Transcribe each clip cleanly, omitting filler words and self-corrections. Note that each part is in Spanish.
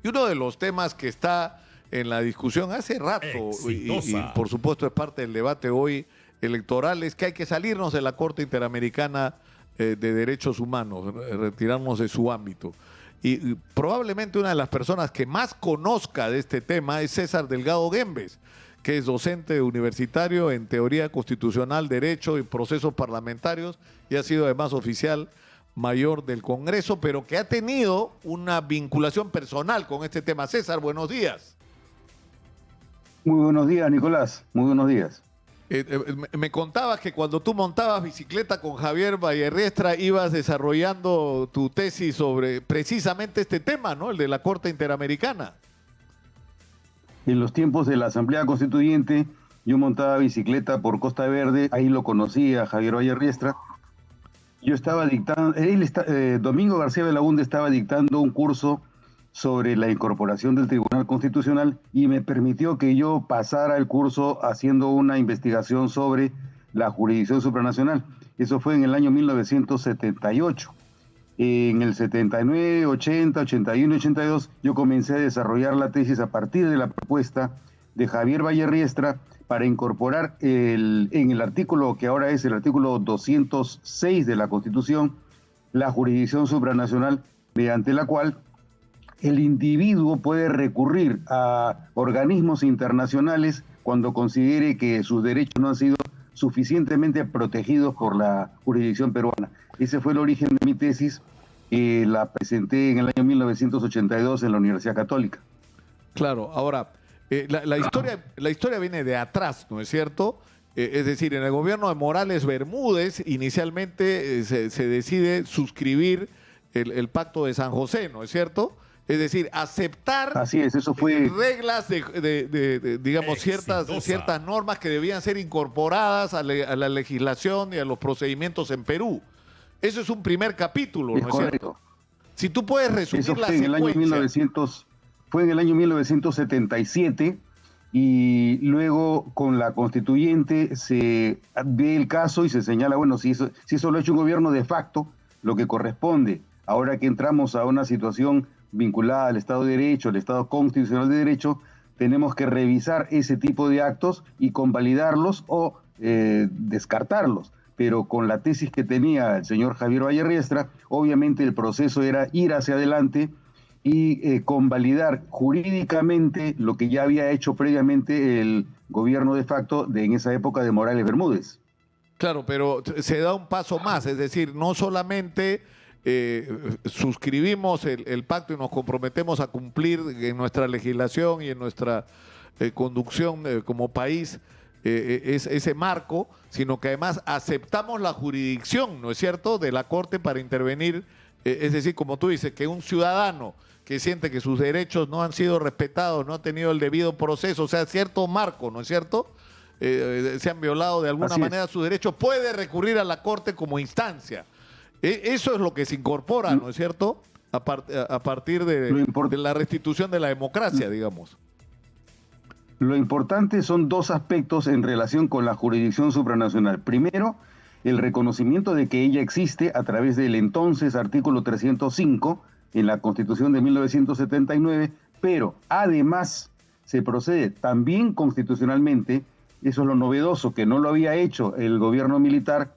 Y uno de los temas que está en la discusión hace rato, y por supuesto es parte del debate hoy electoral, es que hay que salirnos de la Corte Interamericana de Derechos Humanos, retirarnos de su ámbito. Y probablemente una de las personas que más conozca de este tema es César Delgado Guembes, que es docente universitario en Teoría Constitucional, Derecho y Procesos Parlamentarios, y ha sido además oficial mayor del Congreso, pero que ha tenido una vinculación personal con este tema. César, buenos días. Muy buenos días, Nicolás. Muy buenos días. Me contabas que cuando tú montabas bicicleta con Javier Vallerriestra ibas desarrollando tu tesis sobre precisamente este tema, ¿no? El de la Corte Interamericana. En los tiempos de la Asamblea Constituyente, yo montaba bicicleta por Costa Verde, ahí lo conocí a Javier Vallerriestra. Yo estaba dictando, Domingo García Belaúnde estaba dictando un curso sobre la incorporación del Tribunal Constitucional y me permitió que yo pasara el curso haciendo una investigación sobre la jurisdicción supranacional. Eso fue en el año 1978. En el 79, 80, 81, 82, yo comencé a desarrollar la tesis a partir de la propuesta de Javier Vallerriestra para incorporar en el artículo que ahora es el artículo 206 de la Constitución, la jurisdicción supranacional, mediante la cual el individuo puede recurrir a organismos internacionales cuando considere que sus derechos no han sido suficientemente protegidos por la jurisdicción peruana. Ese fue el origen de mi tesis, la presenté en el año 1982 en la Universidad Católica. Claro, ahora, la historia viene de atrás, ¿no es cierto? Es decir, en el gobierno de Morales Bermúdez, inicialmente se decide suscribir el Pacto de San José, ¿no es cierto? Es decir, aceptar Así es, eso fue reglas digamos, ciertas normas que debían ser incorporadas a la legislación y a los procedimientos en Perú. Eso es un primer capítulo, ¿no es cierto? Si tú puedes resumir eso fue la secuencia. Fue en el año 1977 y luego con la constituyente se ve el caso y se señala, bueno, si eso lo ha hecho un gobierno de facto, lo que corresponde, ahora que entramos a una situación vinculada al Estado de Derecho, al Estado Constitucional de Derecho, tenemos que revisar ese tipo de actos y convalidarlos o descartarlos. Pero con la tesis que tenía el señor Javier Vallerriestra, obviamente el proceso era ir hacia adelante y convalidar jurídicamente lo que ya había hecho previamente el gobierno de facto en esa época de Morales Bermúdez. Claro, pero se da un paso más, es decir, no solamente suscribimos el pacto y nos comprometemos a cumplir en nuestra legislación y en nuestra conducción como país ese marco, sino que además aceptamos la jurisdicción, ¿no es cierto?, de la Corte para intervenir, es decir, como tú dices, que un ciudadano que siente que sus derechos no han sido respetados, no ha tenido el debido proceso, o sea, cierto marco, ¿no es cierto?, se han violado de alguna manera sus derechos, puede recurrir a la Corte como instancia. Eso es lo que se incorpora, ¿no es cierto?, a partir de la restitución de la democracia, digamos. Lo importante son dos aspectos en relación con la jurisdicción supranacional. Primero, el reconocimiento de que ella existe a través del entonces artículo 305 en la Constitución de 1979, pero además se procede también constitucionalmente, eso es lo novedoso, que no lo había hecho el gobierno militar,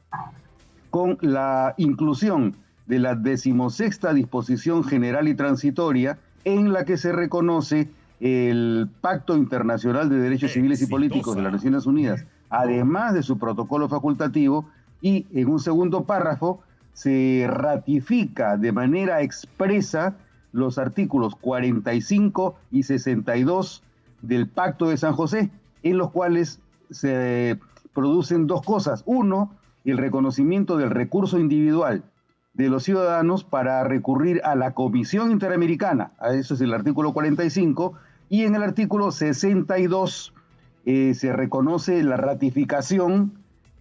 con la inclusión de la 16ª disposición general y transitoria en la que se reconoce el Pacto Internacional de Derechos Civiles y Políticos de las Naciones Unidas, además de su protocolo facultativo, y en un segundo párrafo se ratifica de manera expresa los artículos 45 y 62 del Pacto de San José, en los cuales se producen dos cosas. Uno, el reconocimiento del recurso individual de los ciudadanos para recurrir a la Comisión Interamericana, a eso es el artículo 45, y en el artículo 62 se reconoce la ratificación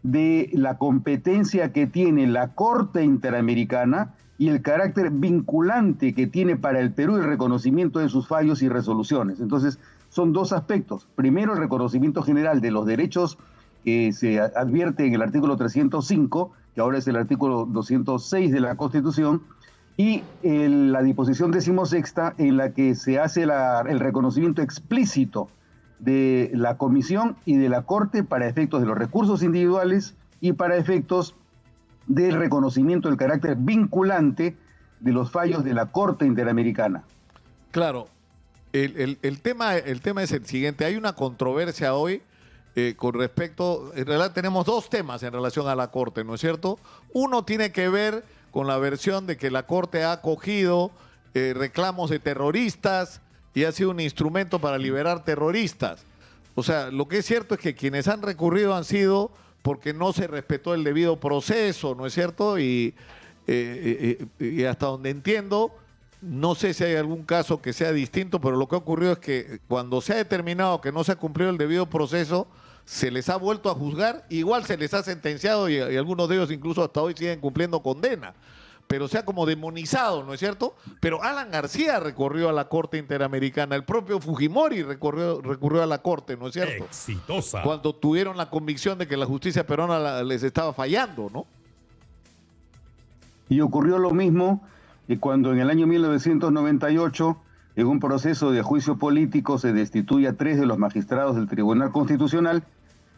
de la competencia que tiene la Corte Interamericana y el carácter vinculante que tiene para el Perú el reconocimiento de sus fallos y resoluciones. Entonces, son dos aspectos. Primero, el reconocimiento general de los derechos que se advierte en el artículo 305, que ahora es el artículo 206 de la Constitución, y la disposición 16ª en la que se hace el reconocimiento explícito de la Comisión y de la Corte para efectos de los recursos individuales y para efectos del reconocimiento del carácter vinculante de los fallos de la Corte Interamericana. Claro, el tema es el siguiente. Hay una controversia hoy con respecto, en realidad tenemos dos temas en relación a la Corte, ¿no es cierto? Uno tiene que ver con la versión de que la Corte ha acogido reclamos de terroristas y ha sido un instrumento para liberar terroristas. O sea, lo que es cierto es que quienes han recurrido han sido porque no se respetó el debido proceso, ¿no es cierto? Y hasta donde entiendo, no sé si hay algún caso que sea distinto, pero lo que ha ocurrido es que cuando se ha determinado que no se ha cumplido el debido proceso, se les ha vuelto a juzgar, igual se les ha sentenciado y algunos de ellos incluso hasta hoy siguen cumpliendo condena, pero se ha como demonizado, ¿no es cierto? Pero Alan García recurrió a la Corte Interamericana, el propio Fujimori recurrió a la Corte, ¿no es cierto? Exitosa. Cuando tuvieron la convicción de que la justicia peruana les estaba fallando, ¿no? Y ocurrió lo mismo cuando en el año 1998, en un proceso de juicio político, se destituye a 3 de los magistrados del Tribunal Constitucional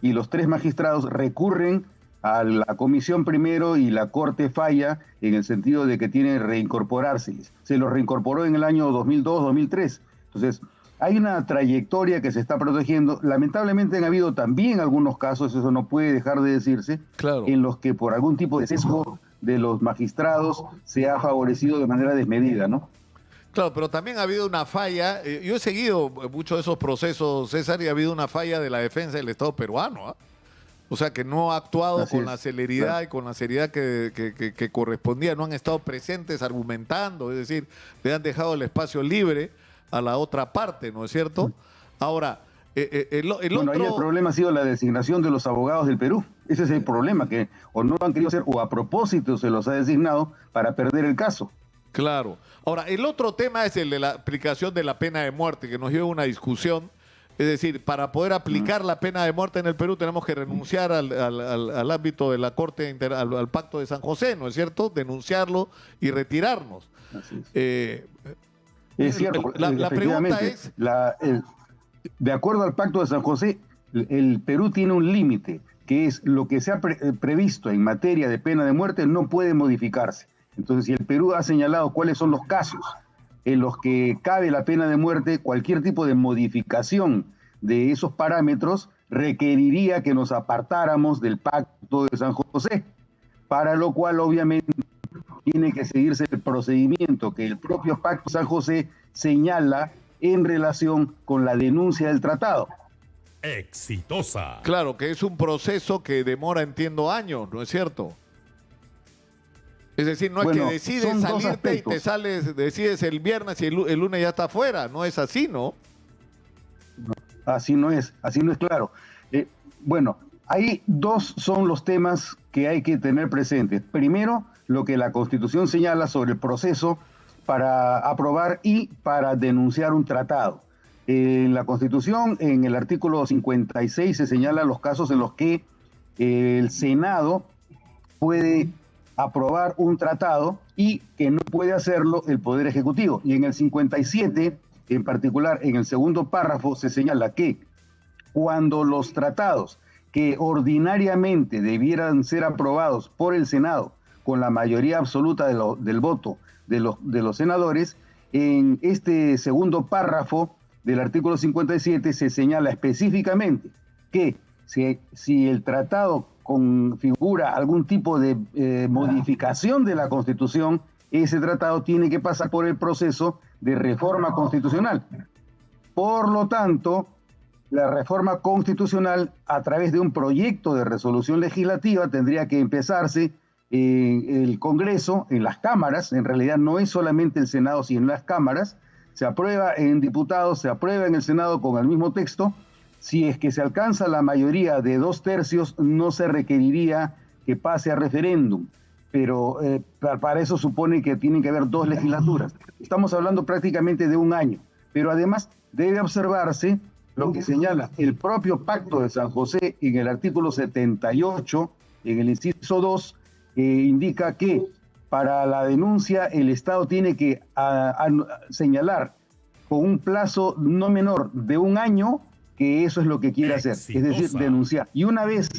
y los 3 magistrados recurren a la comisión primero y la Corte falla en el sentido de que tienen que reincorporarse. Se los reincorporó en el año 2002-2003. Entonces, hay una trayectoria que se está protegiendo. Lamentablemente han habido también algunos casos, eso no puede dejar de decirse, claro, en los que por algún tipo de sesgo de los magistrados se ha favorecido de manera desmedida, ¿no? Claro, pero también ha habido una falla. Yo he seguido muchos de esos procesos, César, y ha habido una falla de la defensa del Estado peruano, ¿eh? O sea, que no ha actuado con la celeridad y con la seriedad que correspondía. No han estado presentes argumentando, es decir, le han dejado el espacio libre a la otra parte, ¿no es cierto? Ahora, el otro... Ahí el problema ha sido la designación de los abogados del Perú. Ese es el problema, que o no han querido hacer o a propósito se los ha designado para perder el caso. Claro. Ahora, el otro tema es el de la aplicación de la pena de muerte, que nos lleva a una discusión. Es decir, para poder aplicar la pena de muerte en el Perú tenemos que renunciar al ámbito de la Corte, al Pacto de San José, ¿no es cierto? Denunciarlo y retirarnos. Así es. Es cierto. La pregunta es... de acuerdo al Pacto de San José, el Perú tiene un límite, que es lo que se ha previsto en materia de pena de muerte no puede modificarse. Entonces, si el Perú ha señalado cuáles son los casos en los que cabe la pena de muerte, cualquier tipo de modificación de esos parámetros requeriría que nos apartáramos del Pacto de San José, para lo cual obviamente tiene que seguirse el procedimiento que el propio Pacto de San José señala en relación con la denuncia del tratado. Exitosa. Claro, que es un proceso que demora, entiendo, años, ¿no es cierto? Es decir, no es que decides salirte y te sales, decides el viernes y el lunes ya está afuera. No es así, ¿no? Así no es claro. Ahí dos son los temas que hay que tener presentes. Primero, lo que la Constitución señala sobre el proceso para aprobar y para denunciar un tratado. En la Constitución, en el artículo 56, se señalan los casos en los que el Senado puede aprobar un tratado y que no puede hacerlo el Poder Ejecutivo. Y en el 57, en particular, en el segundo párrafo, se señala que cuando los tratados que ordinariamente debieran ser aprobados por el Senado con la mayoría absoluta del voto de los senadores, en este segundo párrafo del artículo 57 se señala específicamente que si el tratado configura algún tipo de modificación de la Constitución, ese tratado tiene que pasar por el proceso de reforma constitucional. Por lo tanto, la reforma constitucional, a través de un proyecto de resolución legislativa, tendría que empezarse en el Congreso, en las cámaras. En realidad no es solamente el Senado, sino en las cámaras. Se aprueba en diputados, se aprueba en el Senado con el mismo texto. Si es que se alcanza la mayoría de 2/3, no se requeriría que pase a referéndum, pero para eso supone que tienen que haber 2 legislaturas. Estamos hablando prácticamente de un año, pero además debe observarse lo que señala el propio Pacto de San José en el artículo 78, en el inciso 2, indica que para la denuncia el Estado tiene que señalar con un plazo no menor de 1 año que eso es lo que quiere hacer, es decir, denunciar. Y una vez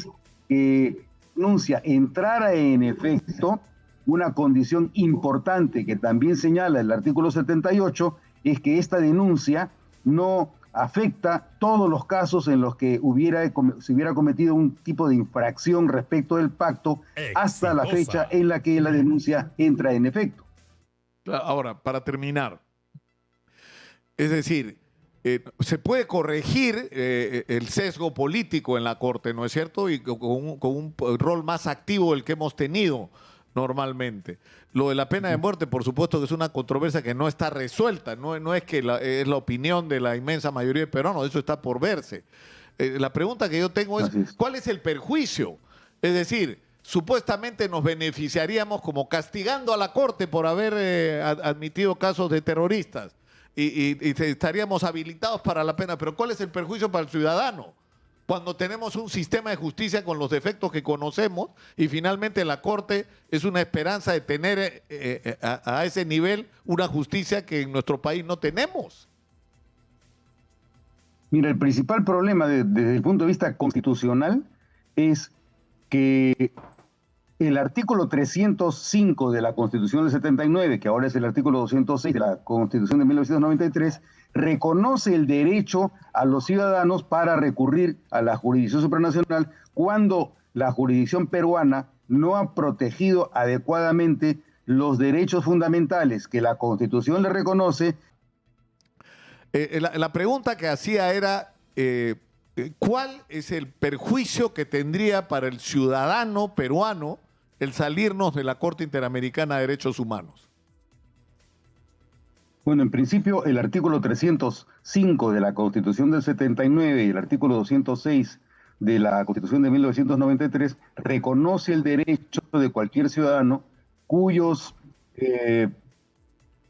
que denuncia entrara en efecto, una condición importante que también señala el artículo 78 es que esta denuncia no afecta todos los casos en los que se hubiera cometido un tipo de infracción respecto del pacto hasta la fecha en la que la denuncia entra en efecto. Ahora, para terminar, es decir, se puede corregir el sesgo político en la Corte, ¿no es cierto? Y con un rol más activo del que hemos tenido normalmente. Lo de la pena de muerte, por supuesto que es una controversia que no está resuelta, no es que es la opinión de la inmensa mayoría de peruanos, eso está por verse. La pregunta que yo tengo es, ¿cuál es el perjuicio? Es decir, supuestamente nos beneficiaríamos como castigando a la Corte por haber admitido casos de terroristas y estaríamos habilitados para la pena, pero ¿cuál es el perjuicio para el ciudadano? Cuando tenemos un sistema de justicia con los defectos que conocemos y finalmente la Corte es una esperanza de tener a ese nivel una justicia que en nuestro país no tenemos. Mira, el principal problema desde el punto de vista constitucional es que el artículo 305 de la Constitución del 79, que ahora es el artículo 206 de la Constitución de 1993, reconoce el derecho a los ciudadanos para recurrir a la jurisdicción supranacional cuando la jurisdicción peruana no ha protegido adecuadamente los derechos fundamentales que la Constitución le reconoce. La pregunta que hacía era, ¿cuál es el perjuicio que tendría para el ciudadano peruano el salirnos de la Corte Interamericana de Derechos Humanos? Bueno, en principio el artículo 305 de la Constitución del 79 y el artículo 206 de la Constitución de 1993 reconoce el derecho de cualquier ciudadano cuyos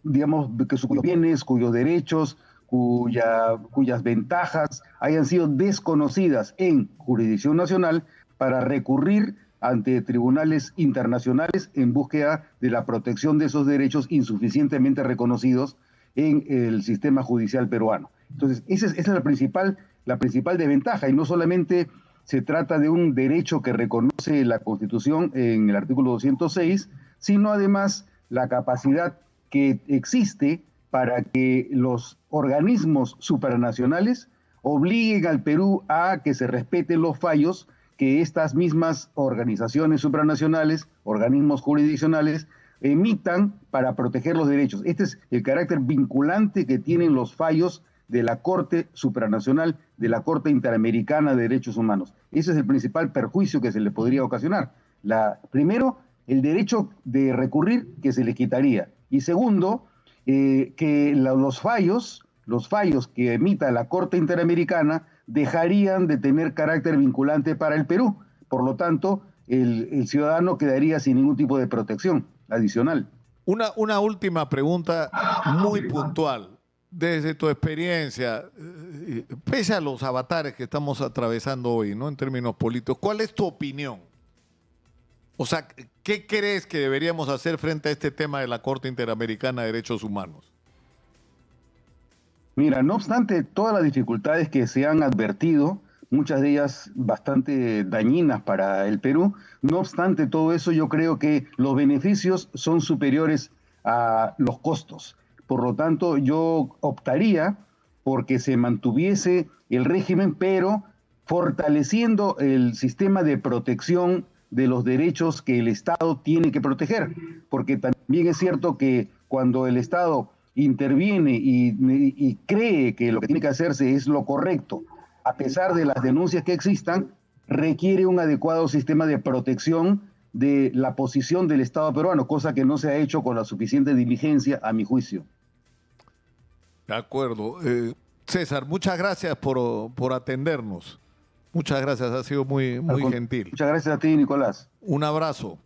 bienes, cuyos derechos, cuyas ventajas hayan sido desconocidas en jurisdicción nacional para recurrir ante tribunales internacionales en búsqueda de la protección de esos derechos insuficientemente reconocidos en el sistema judicial peruano. Entonces, esa es la principal desventaja, y no solamente se trata de un derecho que reconoce la Constitución en el artículo 206, sino además la capacidad que existe para que los organismos supranacionales obliguen al Perú a que se respeten los fallos que estas mismas organizaciones supranacionales, organismos jurisdiccionales, emitan para proteger los derechos. Este es el carácter vinculante que tienen los fallos de la Corte Supranacional, de la Corte Interamericana de Derechos Humanos. Ese es el principal perjuicio que se le podría ocasionar. Primero, el derecho de recurrir que se le quitaría. Y segundo, que los fallos que emita la Corte Interamericana dejarían de tener carácter vinculante para el Perú. Por lo tanto, el ciudadano quedaría sin ningún tipo de protección adicional. Una última pregunta muy puntual. Desde tu experiencia, pese a los avatares que estamos atravesando hoy, ¿no?, en términos políticos, ¿cuál es tu opinión? O sea, ¿qué crees que deberíamos hacer frente a este tema de la Corte Interamericana de Derechos Humanos? Mira, no obstante todas las dificultades que se han advertido, muchas de ellas bastante dañinas para el Perú, no obstante todo eso, yo creo que los beneficios son superiores a los costos. Por lo tanto, yo optaría porque se mantuviese el régimen, pero fortaleciendo el sistema de protección de los derechos que el Estado tiene que proteger. Porque también es cierto que cuando el Estado interviene y cree que lo que tiene que hacerse es lo correcto, a pesar de las denuncias que existan, requiere un adecuado sistema de protección de la posición del Estado peruano, cosa que no se ha hecho con la suficiente diligencia, a mi juicio. De acuerdo. César, muchas gracias por atendernos. Muchas gracias, ha sido muy gentil. Muchas gracias a ti, Nicolás. Un abrazo.